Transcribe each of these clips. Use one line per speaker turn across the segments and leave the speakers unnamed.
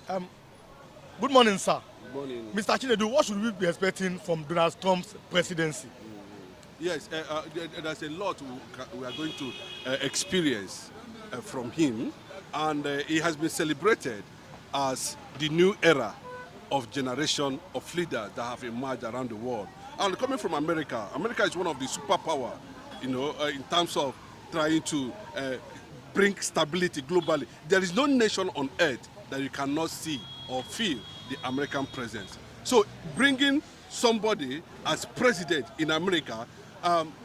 Um, Good morning, sir.
Good morning.
Mr. Chinedu, what should we be expecting from Donald Trump's presidency?
Yes, there's a lot we are going to experience from him, and he has been celebrated as the new era of generation of leaders that have emerged around the world. And coming from America, America is one of the superpower, in terms of trying to bring stability globally. There is no nation on earth that you cannot see or feel the American presence. So bringing somebody as president in America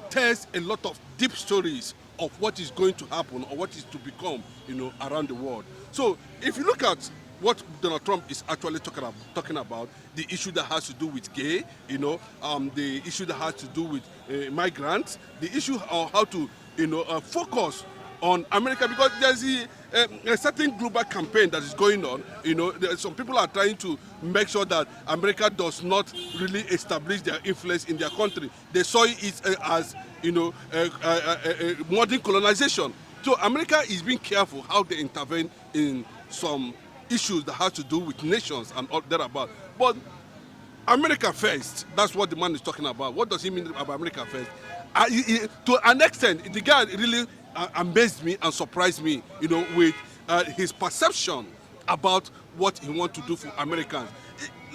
tells a lot of deep stories of what is going to happen or what is to become, around the world. So if you look at what Donald Trump is actually talking about, the issue that has to do with gay, the issue that has to do with migrants, the issue of how to, focus on America, because there's a certain global campaign that is going on. Some people are trying to make sure that America does not really establish their influence in their country. They saw it as modern colonization. So America is being careful how they intervene in some issues that have to do with nations and all thereabout. But America first, that's what the man is talking about. What does he mean about America first? To an extent, the guy really amazed me and surprised me, with his perception about what he wants to do for Americans.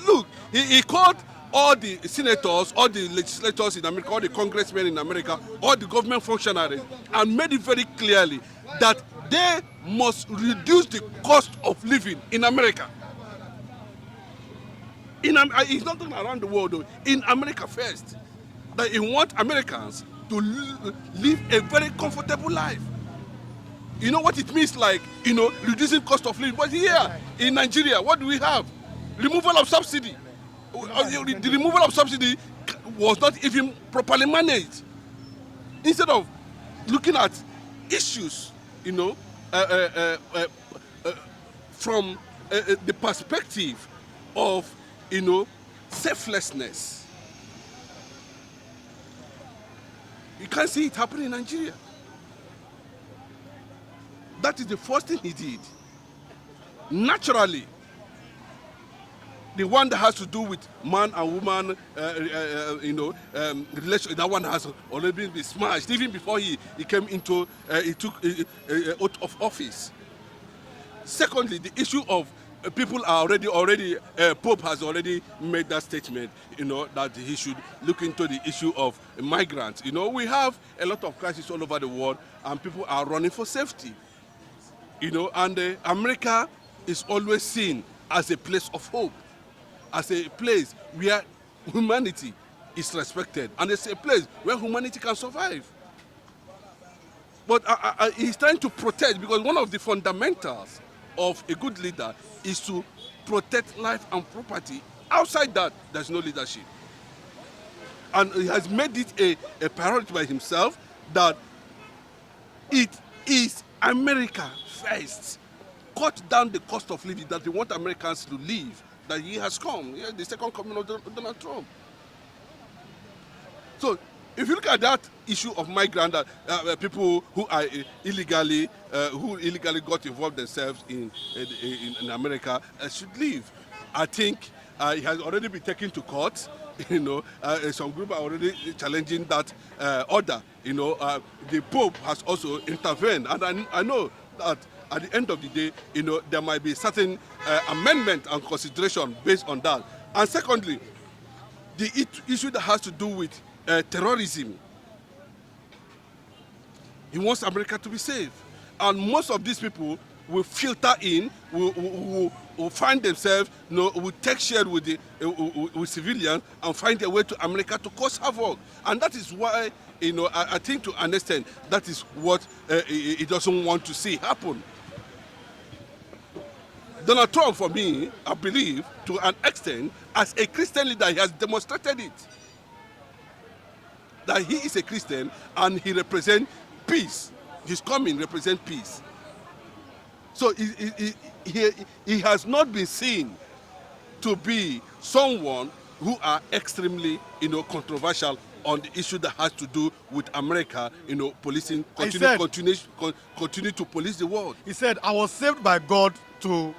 Look, he called all the senators, all the legislators in America, all the congressmen in America, all the government functionaries, and made it very clearly that they must reduce the cost of living in America. He's not talking around the world, though. In America first, that he wants Americans to live a very comfortable life. You know what it means, like, reducing cost of living. But here in Nigeria, what do we have? Removal of subsidy. The removal of subsidy was not even properly managed. Instead of looking at issues, from the perspective of, selflessness. You can't see it happening in Nigeria. That is the first thing he did. Naturally, the one that has to do with man and woman, relation, that one has already been smashed even before he came into, he took oath of office. Secondly, the issue of people are already Pope has already made that statement, that he should look into the issue of migrants. We have a lot of crises all over the world, and people are running for safety. And America is always seen as a place of hope, as a place where humanity is respected, and it's a place where humanity can survive. But he's trying to protect, because one of the fundamentals of a good leader is to protect life and property. Outside that, there's no leadership. And he has made it a priority by himself that it is America first. Cut down the cost of living, that they want Americans to live, that he has come. Yeah, the second coming of Donald Trump. So if you look at that issue of migrant, people who are illegally got involved themselves in America should leave. I think it has already been taken to court. Some group are already challenging that order. The Pope has also intervened, and I know that at the end of the day, there might be certain amendment and consideration based on that. And secondly, the issue that has to do with terrorism. He wants America to be safe. And most of these people will filter in, will find themselves, will take share with civilians and find their way to America to cause havoc. And that is why, I think to understand that is what he doesn't want to see happen. Donald Trump, for me, I believe, to an extent, as a Christian leader, he has demonstrated it. That he is a Christian and he represents peace. His coming represents peace. So he has not been seen to be someone who are extremely, controversial on the issue that has to do with America, policing, continue to police the world.
He said, I was saved by God to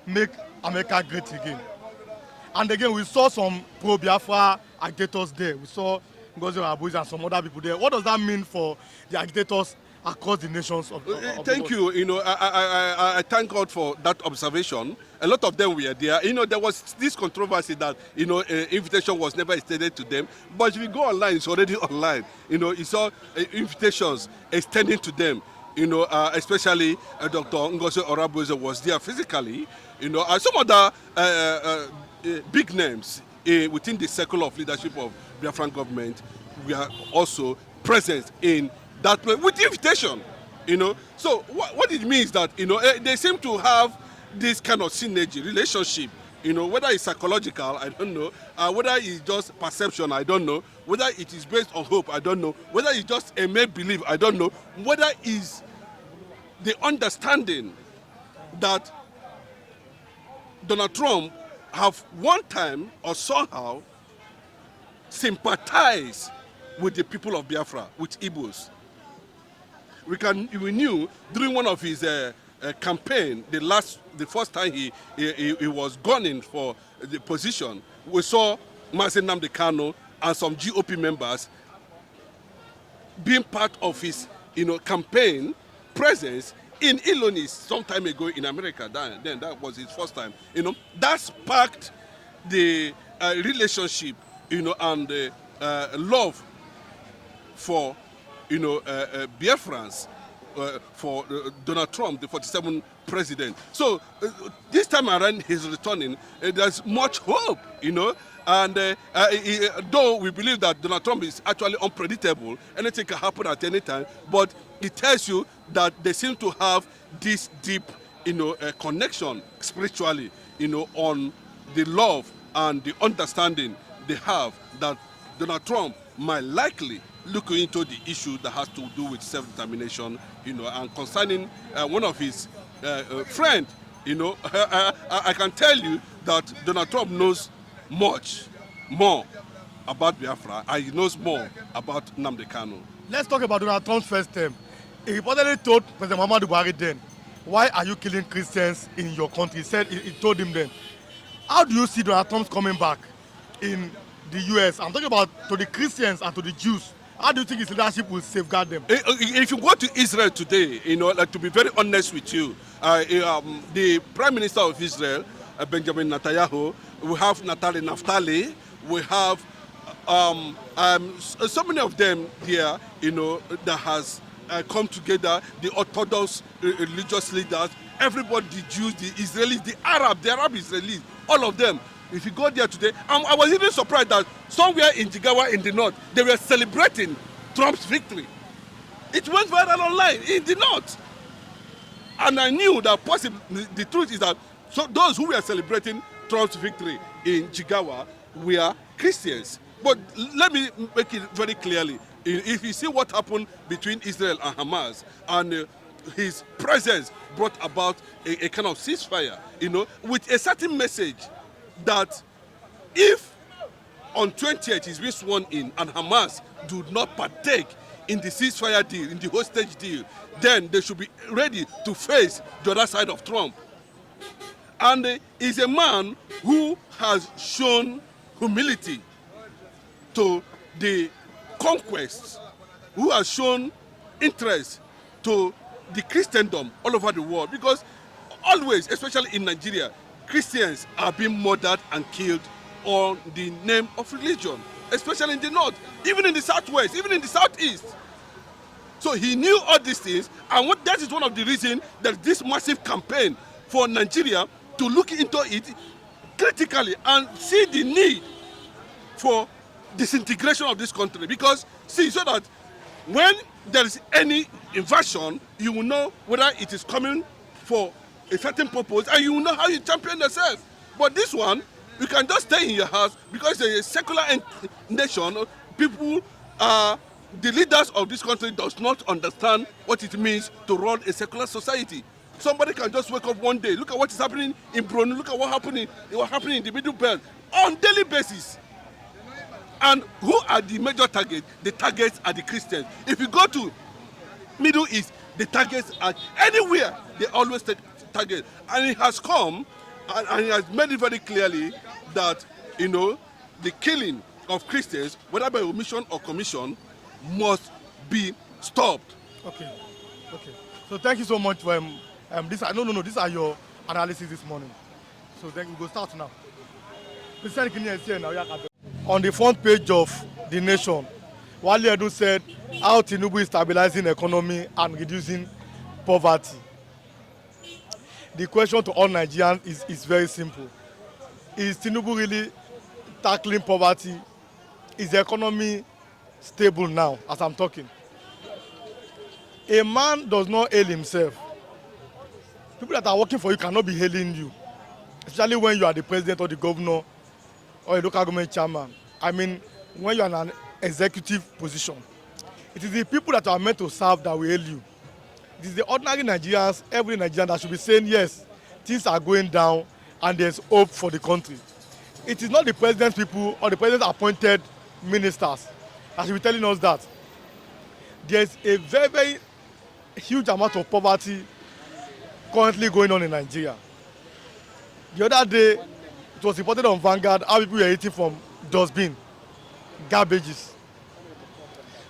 make America great again. And again, we saw some pro-Biafra agitators there. We saw Ngozi Abuja and some other people there. What does that mean for the agitators across the nations of
Thank you. I thank God for that observation. A lot of them were there. There was this controversy that, invitation was never extended to them. But if you go online, it's already online. You saw invitations extending to them. Especially Dr. Ngozi Orabueze was there physically. Some other big names within the circle of leadership of Biafran government were also present in that place with invitation. So what it means that they seem to have this kind of synergy relationship. Whether it's psychological, I don't know. Whether it's just perception, I don't know. Whether it is based on hope, I don't know. Whether it's just a make believe, I don't know. Whether it's the understanding that Donald Trump have one time or somehow sympathized with the people of Biafra, with Igbos. We knew during one of his campaign, the first time he was gunning for the position, we saw Mazi Nnamdi Kanu and some GOP members being part of his campaign presence in Illinois some time ago in America. Then that was his first time. That sparked the relationship, and love for Biafrans, for Donald Trump, the 47th president. So this time around, he's returning. There's much hope, And though we believe that Donald Trump is actually unpredictable, anything can happen at any time, but it tells you that they seem to have this deep, connection spiritually, on the love and the understanding they have that Donald Trump might likely look into the issue that has to do with self-determination, and concerning one of his friend, I can tell you that Donald Trump knows much more about Biafra, and he knows more about Nnamdi Kanu.
Let's talk about Donald Trump's first term. He reportedly told President Muhammadu Buhari then, "Why are you killing Christians in your country?" He told him then. How do you see Donald Trump coming back in the US? I'm talking about to the Christians and to the Jews. How do you think his leadership will safeguard them?
If you go to Israel today, to be very honest with you, the Prime Minister of Israel, Benjamin Netanyahu, we have Naftali, we have so many of them here, that has come together, the Orthodox religious leaders, everybody, the Jews, the Israelis, the Arab Israelis, all of them. If you go there today, I was even surprised that somewhere in Jigawa in the north, they were celebrating Trump's victory. It went viral online in the north. And I knew that possibly the truth is that those who were celebrating Trump's victory in Jigawa were Christians. But let me make it very clearly. If you see what happened between Israel and Hamas, and his presence brought about a kind of ceasefire, with a certain message that if on 20th he's been sworn in and Hamas do not partake in the ceasefire deal, in the hostage deal, then they should be ready to face the other side of Trump. And he's a man who has shown humility to the conquests, who has shown interest to the Christendom all over the world, because always, especially in Nigeria, Christians are being murdered and killed on the name of religion, especially in the north, even in the southwest, even in the southeast. So he knew all these things, and that is one of the reasons that this massive campaign for Nigeria to look into it critically and see the need for disintegration of this country. Because, see, so that when there is any invasion, you will know whether it is coming for a certain purpose, and you will know how you champion yourself. But this one, you can just stay in your house because it's a secular nation. People, the leaders of this country does not understand what it means to run a secular society. Somebody can just wake up one day, look at what is happening in Brunei, look at what happening in the Middle Belt on daily basis. And who are the major targets? The targets are the Christians. If you go to Middle East, the targets are anywhere, they always target. And it has come And he has made it very clearly that, the killing of Christians, whether by omission or commission, must be stopped.
Okay, okay. So thank you so much for this. No. These are your analysis this morning. So then we go start now. President Kenya is here now. On the front page of The Nation, Wale Edun said how Tinubu is stabilizing economy and reducing poverty. The question to all Nigerians is very simple. Is Tinubu really tackling poverty? Is the economy stable now as I'm talking? A man does not hail himself. People that are working for you cannot be hailing you, especially when you are the president or the governor or a local government chairman. I mean, when you are in an executive position. It is the people that are meant to serve that will hail you. It is the ordinary Nigerians, every Nigerian that should be saying, yes, things are going down and there's hope for the country. It is not the president's people or the president's appointed ministers that should be telling us that. There's a very, very huge amount of poverty currently going on in Nigeria. The other day, it was reported on Vanguard how people were eating from dustbin, garbages,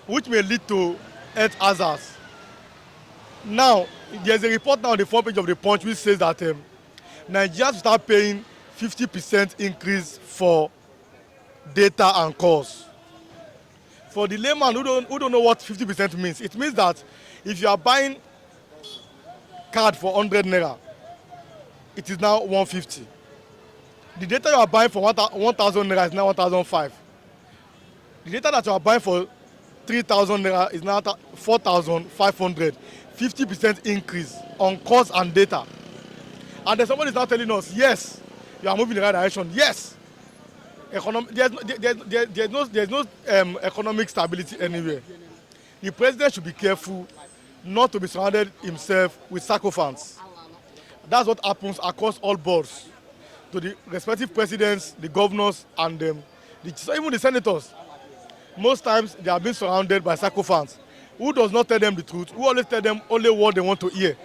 which may lead to health hazards. Now, there's a report now on the front page of the Punch which says that Nigerians will start paying 50% increase for data and calls. For the layman who don't know what 50% means, it means that if you are buying card for 100 naira, it is now 150. The data you are buying for 1,000 naira is now 1,005. The data that you are buying for 3,000 naira is now 4,500. 50% increase on calls and data. And then somebody is now telling us, yes, you are moving in the right direction. Yes, there's no economic stability anywhere. The president should be careful not to be surrounded himself with sycophants. That's what happens across all boards to the respective presidents, the governors, and even the senators. Most times they are being surrounded by sycophants who does not tell them the truth, who always tell them only what they want to hear.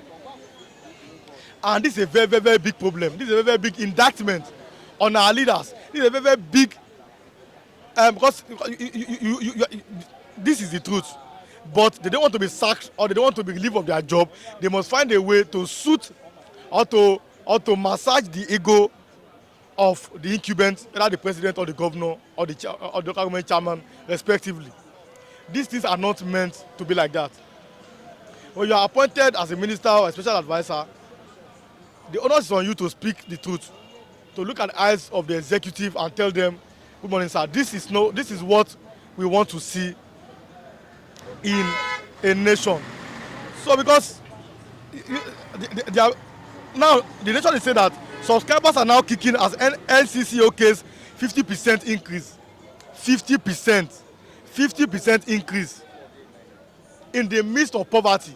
And this is a very, very, very big problem. This is a very, very big indictment on our leaders. This is a very, very big, because this is the truth. But they don't want to be sacked or they don't want to be relieved of their job. They must find a way to suit or to massage the ego of the incumbent, either the president or the governor or the government chairman, respectively. These things are not meant to be like that. When you are appointed as a minister or a special advisor, the onus is on you to speak the truth, to look at the eyes of the executive and tell them, good morning, sir, this is what we want to see in a nation. So because now the nation is saying that subscribers are now kicking as NCCOK's 50% increase. 50% increase in the midst of poverty.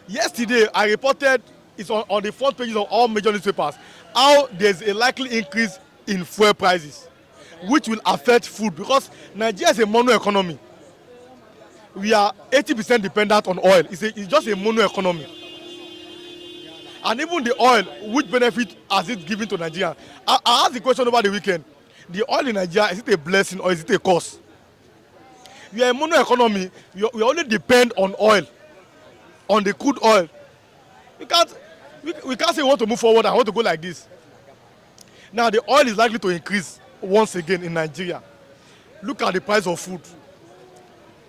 Yesterday, I reported, it's on the front pages of all major newspapers, how there's a likely increase in fuel prices, which will affect food because Nigeria is a mono economy. We are 80% dependent on oil. It's just a mono economy. And even the oil, which benefit has it given to Nigeria? I asked the question over the weekend. The oil in Nigeria, is it a blessing or is it a curse? We are a mono economy. We only depend on oil, on the crude oil. We can't say we want to move forward and want to go like this. Now the oil is likely to increase once again in Nigeria. Look at the price of food.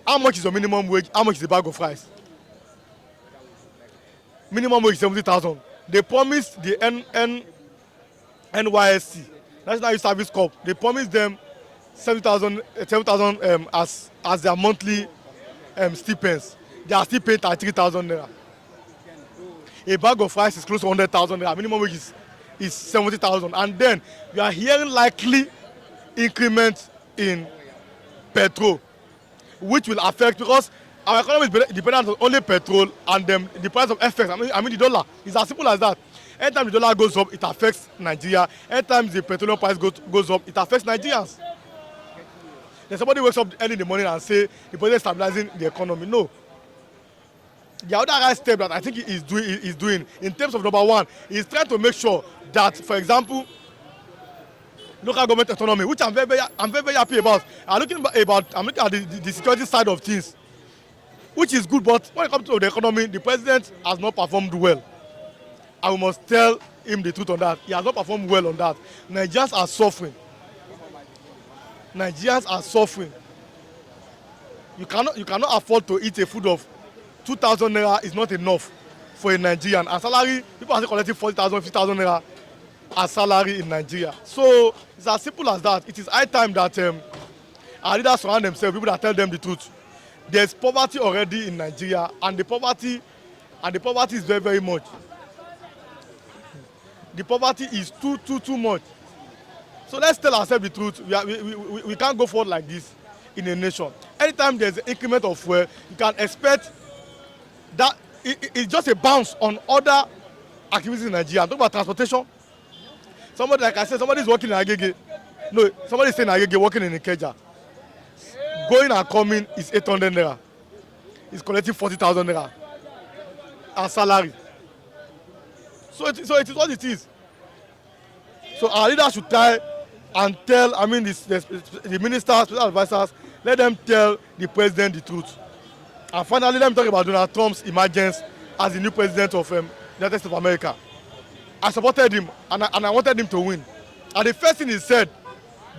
How much is your minimum wage? How much is the bag of rice? Minimum wage is 70,000. They promised the NYSC, National Youth Service Corps. They promised them 7,000 as their monthly stipends. They are still paying 33,000 naira. A bag of rice is close to 100,000 naira. Minimum wage is 70,000. And then we are hearing likely increment in petrol, which will affect because our economy is dependent on only petrol and the price of FX. I mean the dollar. It's as simple as that. Anytime the dollar goes up, it affects Nigeria. Anytime the petroleum price goes up, it affects Nigerians. Then somebody wakes up early in the morning and say the president is stabilizing the economy. No. The other right step that I think he is doing in terms of number one, is trying to make sure that, for example, local government autonomy, which I'm very, very happy about. I'm looking at the security side of things, which is good. But when it comes to the economy, the president has not performed well. I must tell him the truth on that. He has not performed well on that. Nigerians are suffering. Nigerians are suffering. You cannot afford to eat a food of 2,000 naira is not enough for a Nigerian. And salary, people are still collecting 40,000, 50,000 naira as salary in Nigeria. So it's as simple as that. It is high time that our leaders surround themselves with people that tell them the truth. There's poverty already in Nigeria, and the poverty is very, very much. The poverty is too much. So let's tell ourselves the truth. We can't go forward like this in a nation. Anytime there's an increment of fuel, you can expect that it's just a bounce on other activities in Nigeria. I'm talking about transportation. Somebody, like I said, somebody is working in Agege. No, somebody is staying in Agege, working in Ikeja. Going and coming is 800 naira. He's collecting 40,000 naira as salary. So it is what it is. So our leaders should try and tell, the ministers, special advisors, let them tell the president the truth. And finally, let me talk about Donald Trump's emergence as the new president of the United States of America. I supported him, and I wanted him to win. And the first thing he said,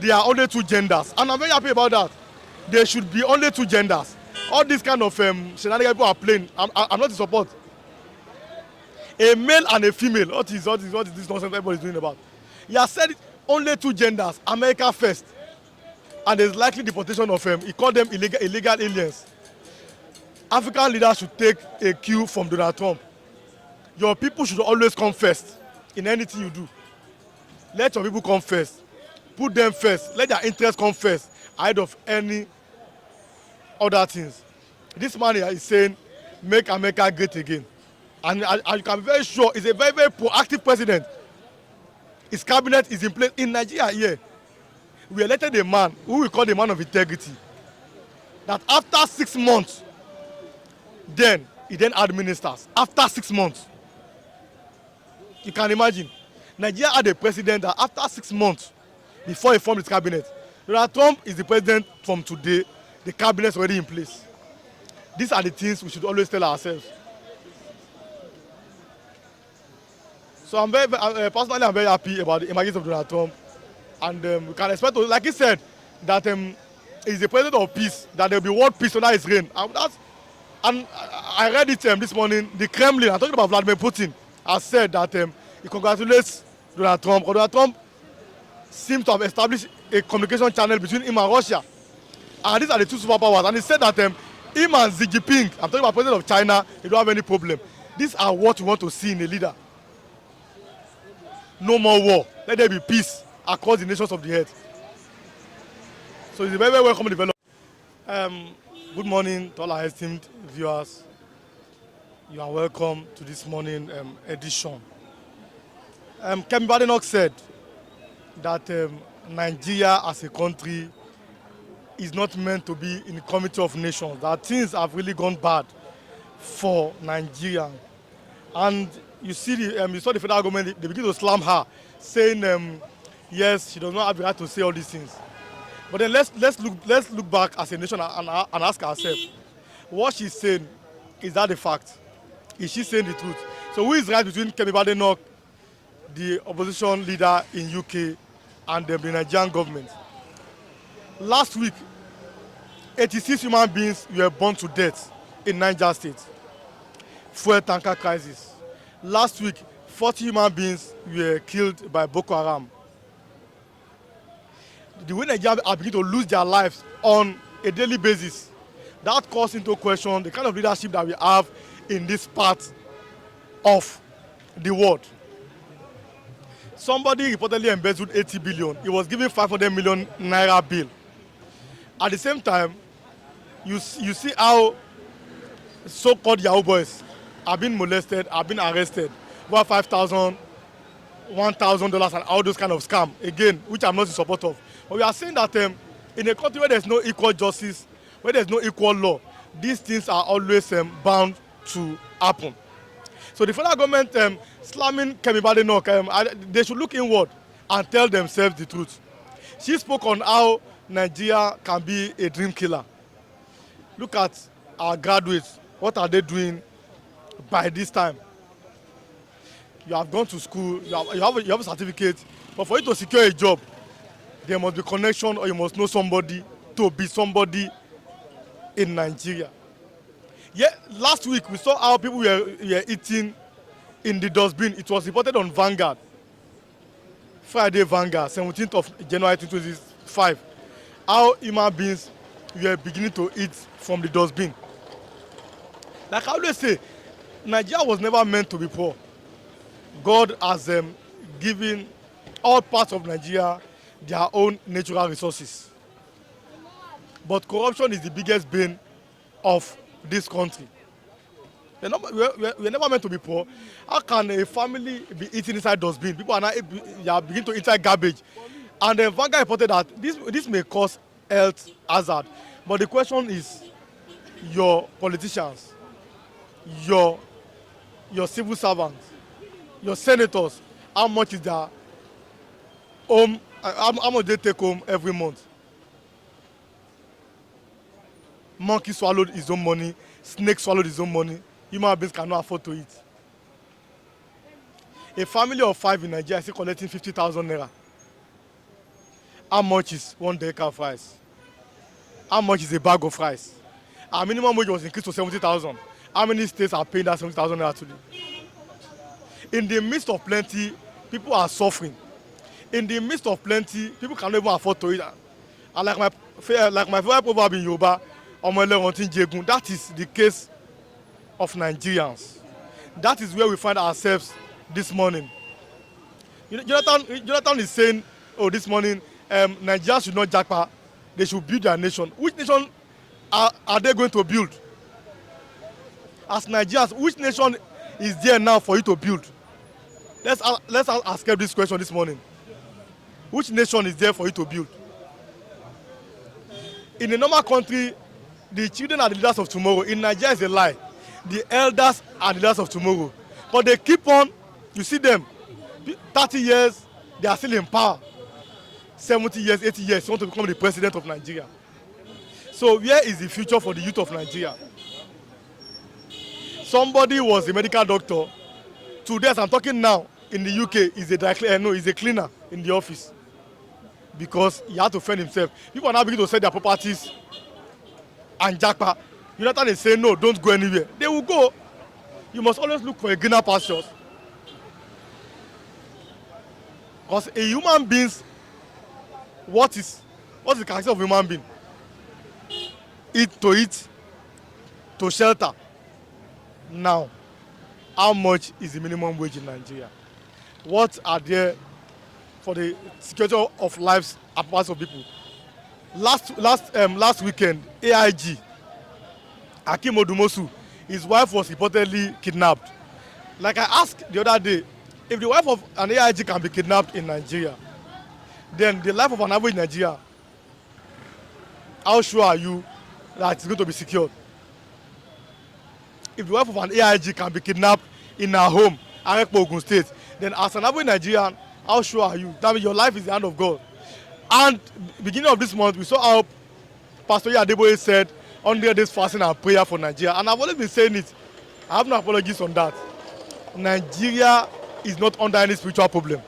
there are only two genders. And I'm very happy about that. There should be only two genders. All these kind of shenanigans people are playing, I'm not in support. A male and a female, what is this nonsense everybody is doing about? He has said it, only two genders, America first. And there's likely deportation of he called them illegal aliens. African leaders should take a cue from Donald Trump. Your people should always come first in anything you do. Let your people come first. Put them first. Let their interests come first ahead of any other things. This man here is saying, make America great again. And you can be very sure he's a very, very proactive president. His cabinet is in place in Nigeria here. We elected a man who we call the man of integrity. That after 6 months, he then had ministers. After 6 months. You can imagine. Nigeria had a president that after 6 months, before he formed his cabinet, Donald Trump is the president from today. The cabinet is already in place. These are the things we should always tell ourselves. So personally, I'm very happy about the emergence of Donald Trump. And we can expect, like he said, that he's the president of peace, that there will be world peace under his reign. And I read it this morning. The Kremlin, I'm talking about Vladimir Putin, has said that he congratulates Donald Trump. Donald Trump seems to have established a communication channel between him and Russia. And these are the two superpowers. And he said that him and Xi Jinping, I'm talking about president of China, they don't have any problem. These are what we want to see in a leader. No more war. Let there be peace across the nations of the earth. So it's a very, very welcome development. Good morning to all our esteemed viewers. You are welcome to this morning edition. Kemi Badenoch said that Nigeria as a country is not meant to be in the committee of nations, that things have really gone bad for Nigeria. And you see, you saw the federal government, they begin to slam her, saying, yes, she does not have the right to say all these things. But then let's look back as a nation and ask ourselves, what she's saying, is that the fact? Is she saying the truth? So who is right between Kemi Badenoch, the opposition leader in UK, and the Nigerian government? Last week, 86 human beings were burned to death in Niger State. Fuel tanker crisis. Last week, 40 human beings were killed by Boko Haram. The way Nigerians are beginning to lose their lives on a daily basis, that calls into question the kind of leadership that we have in this part of the world. Somebody reportedly embezzled 80 billion. He was given 500 million naira bill. At the same time, you see how so-called Yahoo boys have been molested, have been arrested, about $5,000, $1,000, and all those kind of scam, again, which I'm not in support of. But we are saying that in a country where there's no equal justice, where there's no equal law, these things are always bound to happen. So the federal government slamming Kemi Badenoch, they should look inward and tell themselves the truth. She spoke on how Nigeria can be a dream killer. Look at our graduates. What are they doing by this time? You have gone to school, you have a certificate, but for you to secure a job, there must be connection or you must know somebody to be somebody in Nigeria. Yeah, last week we saw how people were eating in the dustbin. It was reported on Vanguard, Friday Vanguard, 17th of January 2025, how human beings were beginning to eat from the dustbin. Like I always say, Nigeria was never meant to be poor. God has given all parts of Nigeria their own natural resources. But corruption is the biggest bane of this country. We're never meant to be poor. How can a family be eating inside dustbin? People are now beginning to eat inside garbage. And then Vanguard reported that this may cause health hazard. But the question is, your politicians, your civil servants, your senators, how much is their home, how much they take home every month? Monkey swallowed his own money, snake swallowed his own money. Human beings cannot afford to eat. A family of 5 in Nigeria is still collecting 50,000 naira. How much is 1 deca of rice? How much is a bag of rice? Our minimum wage was increased to 70,000. How many states are paying that 70,000 naira today? In the midst of plenty, people are suffering. In the midst of plenty, people cannot even afford to eat. And like my favorite proverb in Yoruba, that is the case of Nigerians. That is where we find ourselves this morning. You know, Jonathan is saying, oh, this morning, Nigeria should not jackpot. They should build their nation. Which nation are they going to build? As Nigerians, which nation is there now for you to build? Let's ask this question this morning. Which nation is there for you to build? In a normal country, the children are the leaders of tomorrow. In Nigeria, it's a lie. The elders are the leaders of tomorrow. But they keep on, you see them, 30 years, they are still in power. 70 years, 80 years, want to become the president of Nigeria. So where is the future for the youth of Nigeria? Somebody was a medical doctor. Today, as I'm talking now, in the UK, he's a cleaner in the office. Because he had to fend himself. People are now beginning to sell their properties and jackpot. Jonathan is saying, no, don't go anywhere. They will go. You must always look for a greener pastures. Because a human being, what is the character of a human being? Eat, to shelter. Now, how much is the minimum wage in Nigeria? What are there for the security of lives and parts of people? Last weekend, AIG, Akim Odumosu, his wife was reportedly kidnapped. Like I asked the other day, if the wife of an AIG can be kidnapped in Nigeria, then the life of an average Nigerian, how sure are you that it's going to be secured? If the wife of an AIG can be kidnapped in her home, Arekpo, Ogun State, then as an average Nigerian, how sure are you? That means your life is in the hand of God. And beginning of this month, we saw how Pastor Adeboye said 100 days fasting and prayer for Nigeria. And I've always been saying it. I have no apologies on that. Nigeria is not under any spiritual problem.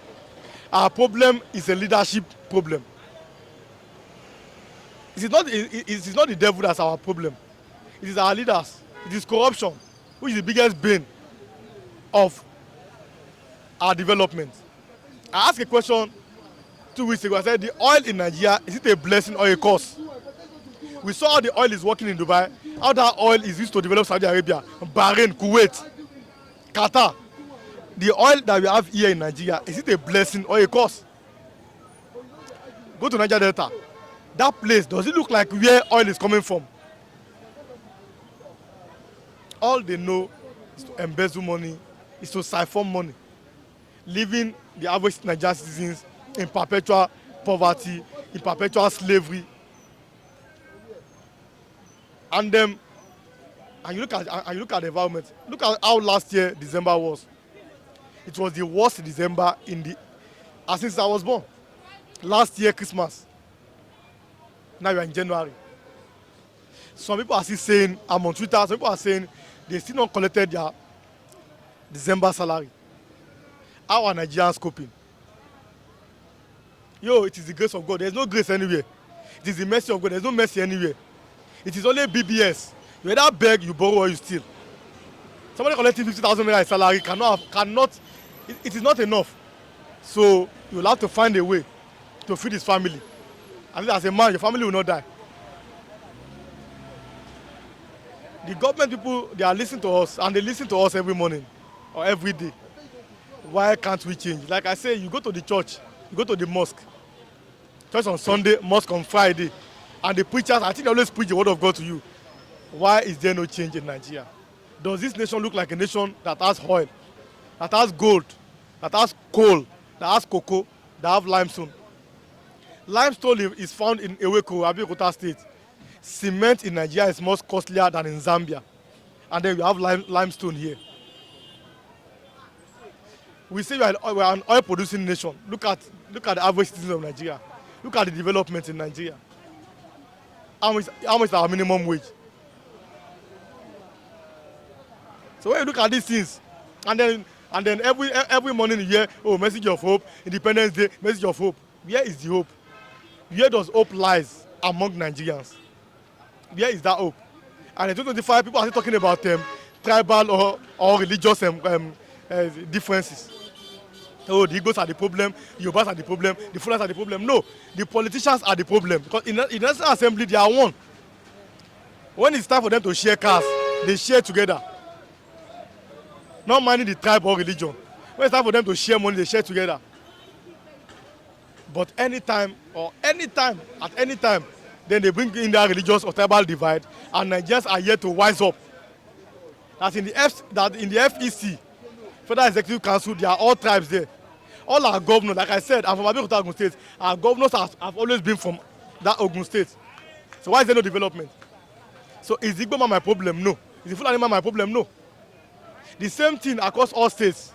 Our problem is a leadership problem. It is not the devil that's our problem. It is our leaders. It is corruption, which is the biggest bane of our development. I asked a question 2 weeks ago. I said, the oil in Nigeria, is it a blessing or a curse? We saw how the oil is working in Dubai, how that oil is used to develop Saudi Arabia, Bahrain, Kuwait, Qatar. The oil that we have here in Nigeria, is it a blessing or a curse? Go to Niger Delta. That place, does it look like where oil is coming from? All they know is to embezzle money, is to siphon money, leaving the average Nigerian citizens in perpetual poverty, in perpetual slavery. And and you look at the environment. Look at how last year December was. It was the worst December since I was born. Last year Christmas. Now we are in January. Some people are still saying, I'm on Twitter, some people are saying they still not collected their December salary. How are Nigerians coping? Yo, it is the grace of God. There's no grace anywhere. It is the mercy of God. There's no mercy anywhere. It is only BBS. You either beg, you borrow, or you steal. Somebody collecting 50,000 naira salary cannot. It is not enough. So you'll have to find a way to feed his family. And as a man, your family will not die. The government people, they are listening to us, and they listen to us every morning or every day. Why can't we change? Like I say, you go to the church, you go to the mosque. Church on Sunday, mosque on Friday. And the preachers, I think they always preach the word of God to you. Why is there no change in Nigeria? Does this nation look like a nation that has oil, that has gold, that has coal, that has cocoa, that have limestone? Limestone is found in Eweko, Abeokuta State. Cement in Nigeria is much costlier than in Zambia. And then we have limestone here. We say we are an oil producing nation. Look at the average citizen of Nigeria. Look at the development in Nigeria. How much is our minimum wage? So when you look at these things, and then every morning you hear, oh, message of hope, Independence Day, message of hope. Where is the hope? Where does hope lies among Nigerians? Where is that hope? And in 2025, people are still talking about tribal or religious differences. Oh, the Igbos are the problem, the Yorubas are the problem, the Fulanis are the problem. No, the politicians are the problem. Because in the National Assembly, they are one. When it's time for them to share cars, they share together. Not minding the tribe or religion. When it's time for them to share money, they share together. But at any time, then they bring in that religious or tribal divide, and Nigerians are yet to wise up. That in the FEC, Federal Executive Council, there are all tribes there. All our governors, like I said, I'm from Abeokuta, Ogun State. Our governors have always been from that Ogun State. So why is there no development? So is the Igbo man my problem? No. Is the Fulani man my problem? No. The same thing across all states.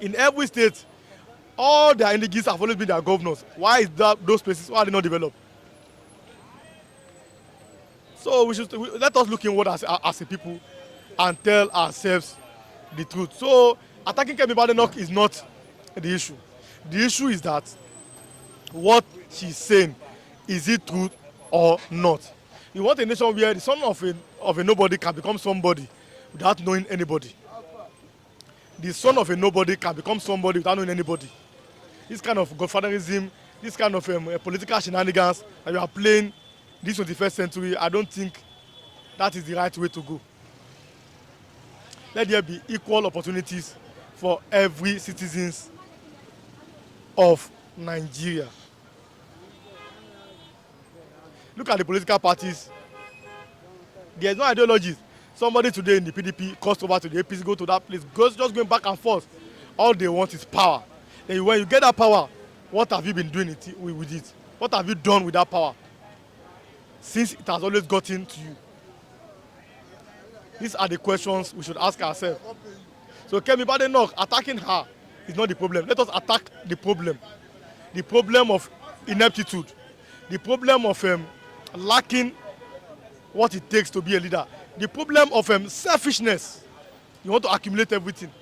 In every state, all their indigenes have always been their governors. Why is those places, why are they not developed? So let us look inward as a people and tell ourselves the truth. So attacking Kemi Badenoch is not the issue. The issue is that what she's saying, is it truth or not? You want a nation where the son of a nobody can become somebody without knowing anybody. The son of a nobody can become somebody without knowing anybody. This kind of godfatherism, this kind of political shenanigans that you are playing this 21st century, I don't think that is the right way to go. Let there be equal opportunities for every citizens of Nigeria. Look at the political parties. There's no ideologies. Somebody today in the PDP crossed over to the APC, go to that place, just going back and forth. All they want is power. Then when you get that power, what have you been doing with it? What have you done with that power? Since it has always gotten to you. These are the questions we should ask ourselves. So Kemi Badenoch, attacking her is not the problem. Let us attack the problem. The problem of ineptitude. The problem of lacking what it takes to be a leader. The problem of selfishness. You want to accumulate everything.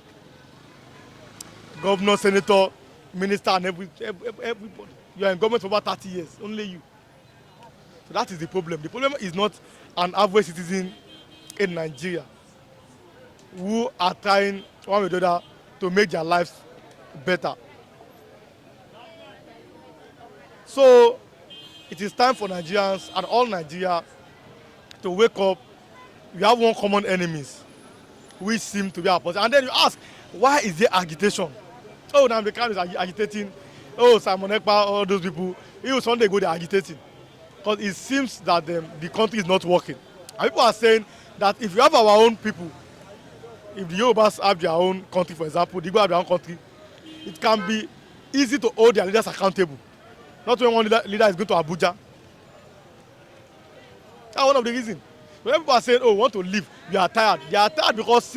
Governor, senator, minister, and everybody. You are in government for about 30 years. Only you. So that is the problem. The problem is not an average citizen in Nigeria who are trying one way or the other to make their lives better. So it is time for Nigerians and all Nigeria to wake up. We have one common enemies which seem to be opposite. And then you ask, why is there agitation? Oh, now the is agitating. Oh, Simon Ekpa, all those people. Even Sunday go, they're agitating. Because it seems that the country is not working. And people are saying that if you have our own people, if the Yorubas have their own country, for example, the Igbo have their own country, it can be easy to hold their leaders accountable. Not when one leader is going to Abuja. That's one of the reasons. When people are saying, oh, we want to leave, we are tired. They are tired because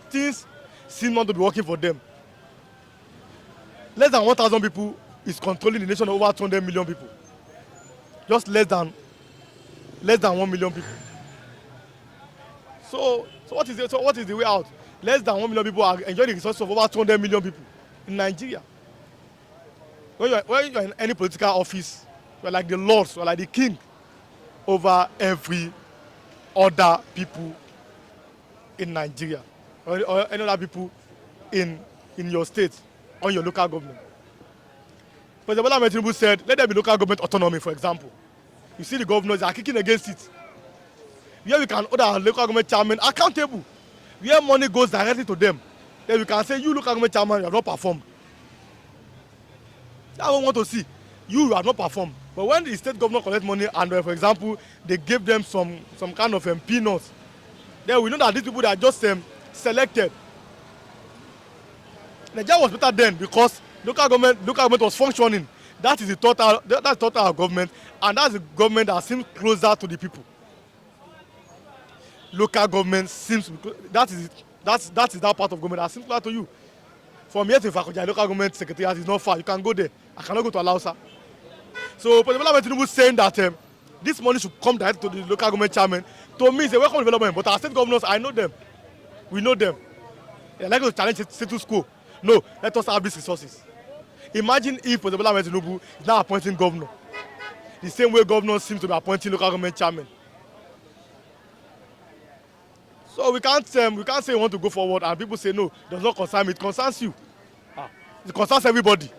things seem not to be working for them. Less than 1,000 people is controlling the nation of over 200 million people. Just less than 1 million people. So what is the way out? Less than 1 million people are enjoying the resources of over 200 million people in Nigeria. When you're in any political office, you're like the lords, you're like the king over every other people in Nigeria or any other people in your state or your local government. President Bola Ahmed Tinubu said, let there be local government autonomy, for example. You see the governors are kicking against it. Where we can hold our local government chairman accountable. Where money goes directly to them. Then we can say, you local government chairman, you have not performed. That's what we want to see. You have not performed. But when the state governor collect money and, for example, they gave them some kind of peanuts, then we know that these people that are just selected. Nigeria was better then because local government was functioning. That is the total government, and that's the government that seems closer to the people. Local government seems that is that part of government that seems closer to you. From here to Ifakoja, local government secretariat is not far. You can go there. I cannot go to Alausa. So President Bola Ahmed Tinubu saying that this money should come direct to the local government chairman. To me, it's a welcome development. But our state governors, I know them. We know them. They're likely to challenge status quo. No, let us have these resources. Imagine if President Bola Ahmed Tinubu is now appointing governor. The same way governors seem to be appointing local government chairman. So we can't say we want to go forward and people say no, it does not concern me. It concerns you. It concerns everybody.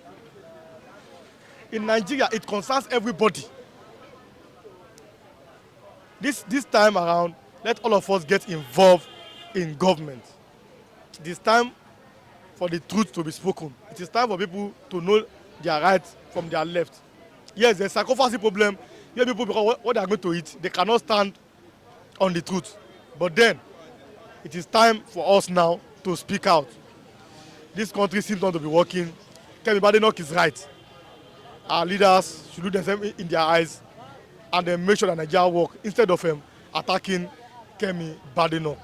In Nigeria, it concerns everybody. This time around, let all of us get involved in government. It is time for the truth to be spoken. It is time for people to know their right from their left. Yes, there's a sacrifice problem. Here people, because what they are going to eat, they cannot stand on the truth. But then, it is time for us now to speak out. This country seems not to be working. Kemi Badenoch is right. Our leaders should look themselves in their eyes and then make sure that Nigeria work instead of attacking Kemi Badenoch.